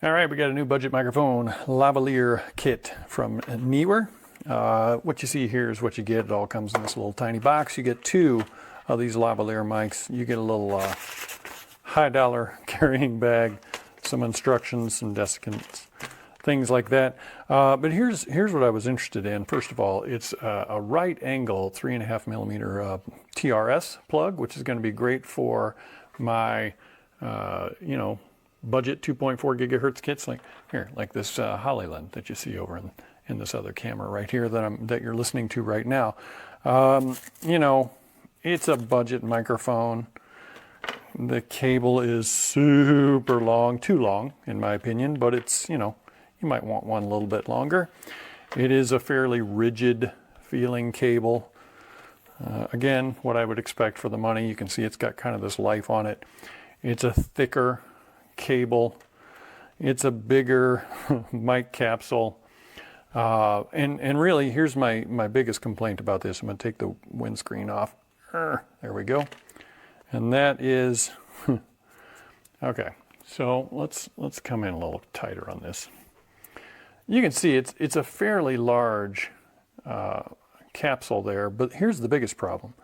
All right, we got a new budget microphone lavalier kit from NEEWER. What you see here is what you get. It all comes in this little tiny box. You get two of these lavalier mics. You get a little high dollar carrying bag, some instructions, some desiccants, things like that. But here's what I was interested in. First of all, it's a right angle 3.5 millimeter TRS plug, which is going to be great for my, budget 2.4 gigahertz kits like this Hollyland that you see over in this other camera right here that you're listening to right now. It's a budget microphone. The cable is super long, too long in my opinion, but it's, you might want one a little bit longer. It is a fairly rigid feeling cable. Again, what I would expect for the money. You can see it's got kind of this life on it. It's a thicker cable. It's a bigger mic capsule. And really, here's my biggest complaint about this. I'm going to take the windscreen off. There we go. And that is, okay, so let's come in a little tighter on this. You can see it's a fairly large capsule there, but here's the biggest problem.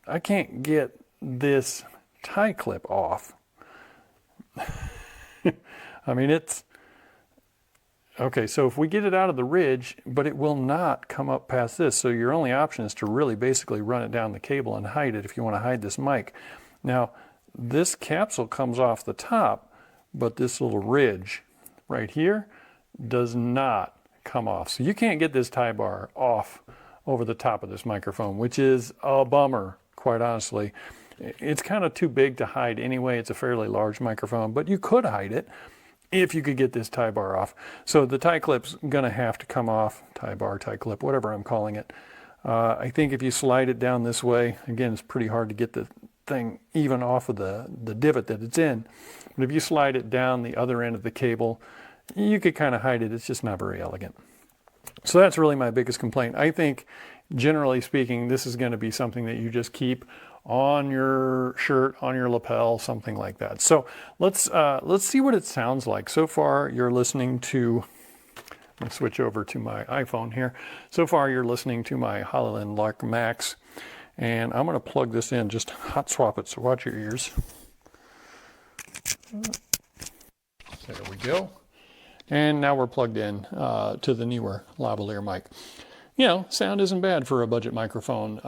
I can't get this tie clip off. I mean, it's okay. So if we get it out of the ridge, but it will not come up past this. So your only option is to really basically run it down the cable and hide it if you want to hide this mic. Now, this capsule comes off the top, but this little ridge right here does not come off. So you can't get this tie bar off over the top of this microphone, which is a bummer, quite honestly. It's kind of too big to hide anyway. It's a fairly large microphone, but you could hide it if you could get this tie bar off. So the tie clip's gonna have to come off, tie bar, tie clip, whatever I'm calling it. I think if you slide it down this way, again, it's pretty hard to get the thing even off of the divot that it's in. But if you slide it down the other end of the cable, you could kind of hide it. It's just not very elegant. So that's really my biggest complaint. I think, generally speaking, this is going to be something that you just keep on your shirt, on your lapel, something like that. So let's see what it sounds like. So far, you're listening to. I'm going to switch over to my iPhone here. So far, you're listening to my Hollyland Lark Max, and I'm going to plug this in. Just hot swap it. So watch your ears. There we go. And now we're plugged in to the NEEWER lavalier mic. Sound isn't bad for a budget microphone.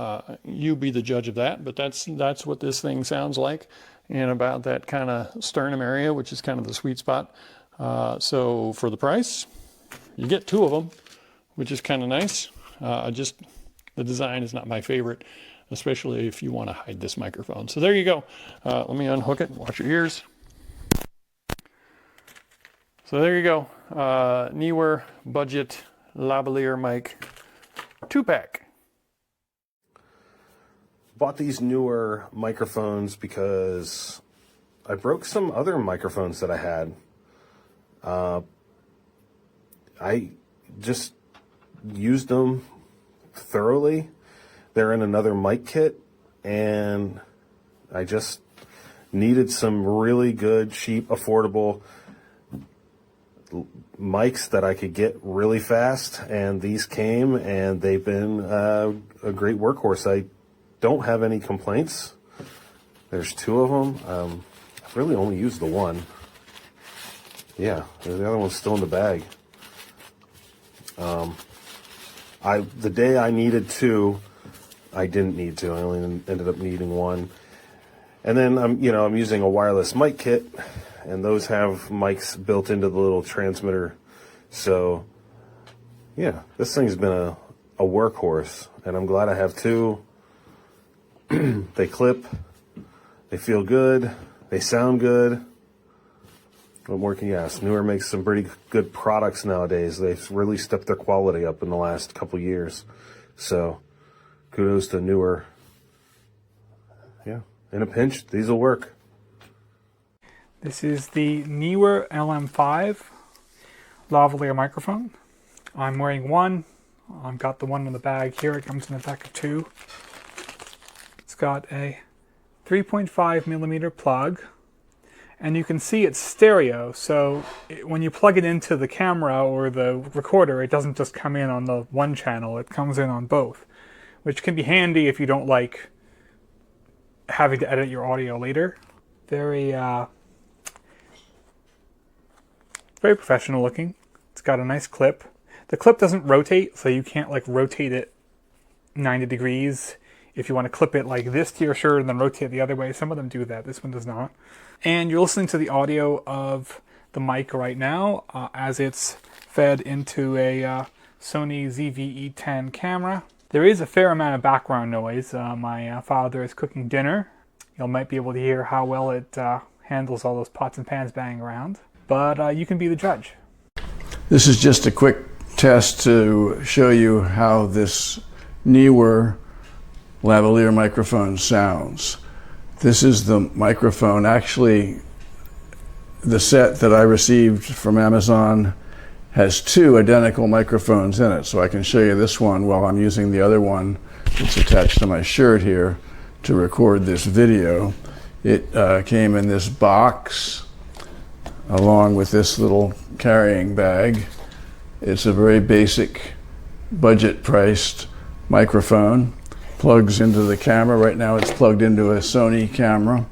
You be the judge of that, but that's what this thing sounds like in about that kind of sternum area, which is kind of the sweet spot. So for the price, you get two of them, which is kind of nice. The design is not my favorite, especially if you want to hide this microphone. So there you go. Let me unhook it. Watch your ears. So there you go, NEEWER budget lavalier mic 2-pack. Bought these newer microphones because I broke some other microphones that I had. I just used them thoroughly. They're in another mic kit, and I just needed some really good, cheap, affordable mics that I could get really fast, and these came, and they've been a great workhorse. I don't have any complaints. There's two of them. I've really only used the one. Yeah, the other one's still in the bag. The day I needed two, I didn't need two. I only ended up needing one. And then I'm using a wireless mic kit, and those have mics built into the little transmitter. So, yeah, this thing's been a workhorse, and I'm glad I have two. They clip, they feel good, they sound good. What more can you ask? NEEWER makes some pretty good products nowadays. They've really stepped their quality up in the last couple years. So, kudos to NEEWER. Yeah, in a pinch, these will work. This is the NEEWER LM5 lavalier microphone. I'm wearing one. I've got the one in the bag here. It comes in a pack of two. It's got a 3.5 millimeter plug and you can see it's stereo, so when you plug it into the camera or the recorder, it doesn't just come in on the one channel, it comes in on both, which can be handy if you don't like having to edit your audio later. Very professional looking. It's got a nice clip. The clip doesn't rotate, so you can't like rotate it 90 degrees if you want to clip it like this to your shirt and then rotate it the other way. Some of them do that. This one does not. And you're listening to the audio of the mic right now as it's fed into a Sony ZV-E10 camera. There is a fair amount of background noise. My father is cooking dinner. You might be able to hear how well it handles all those pots and pans banging around. But you can be the judge. This is just a quick test to show you how this NEEWER lavalier microphone sounds. This is the microphone. Actually, the set that I received from Amazon has two identical microphones in it, so I can show you this one while I'm using the other one that's attached to my shirt here to record this video. It came in this box along with this little carrying bag. It's a very basic, budget-priced microphone. Plugs into the camera. Right now it's plugged into a Sony camera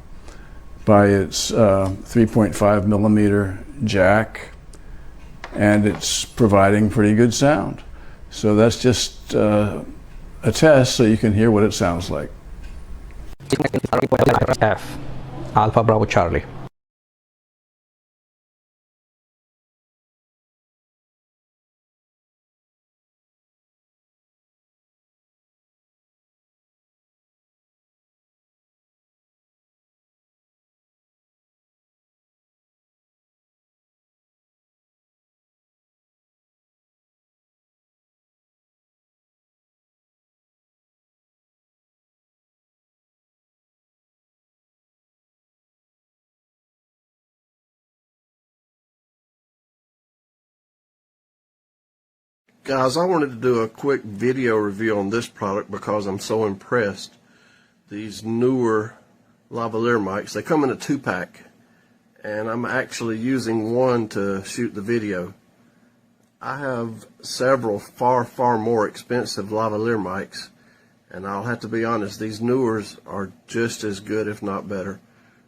by its 3.5 millimeter jack, and it's providing pretty good sound. So that's just a test so you can hear what it sounds like. F, Alpha Bravo Charlie. Guys, I wanted to do a quick video review on this product because I'm so impressed. These NEEWER lavalier mics, they come in a 2-pack, and I'm actually using one to shoot the video. I have several far more expensive lavalier mics, and I'll have to be honest, these NEEWERs are just as good, if not better.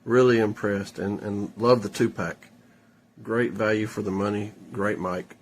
Really impressed, and love the 2-pack. Great value for the money, great mic.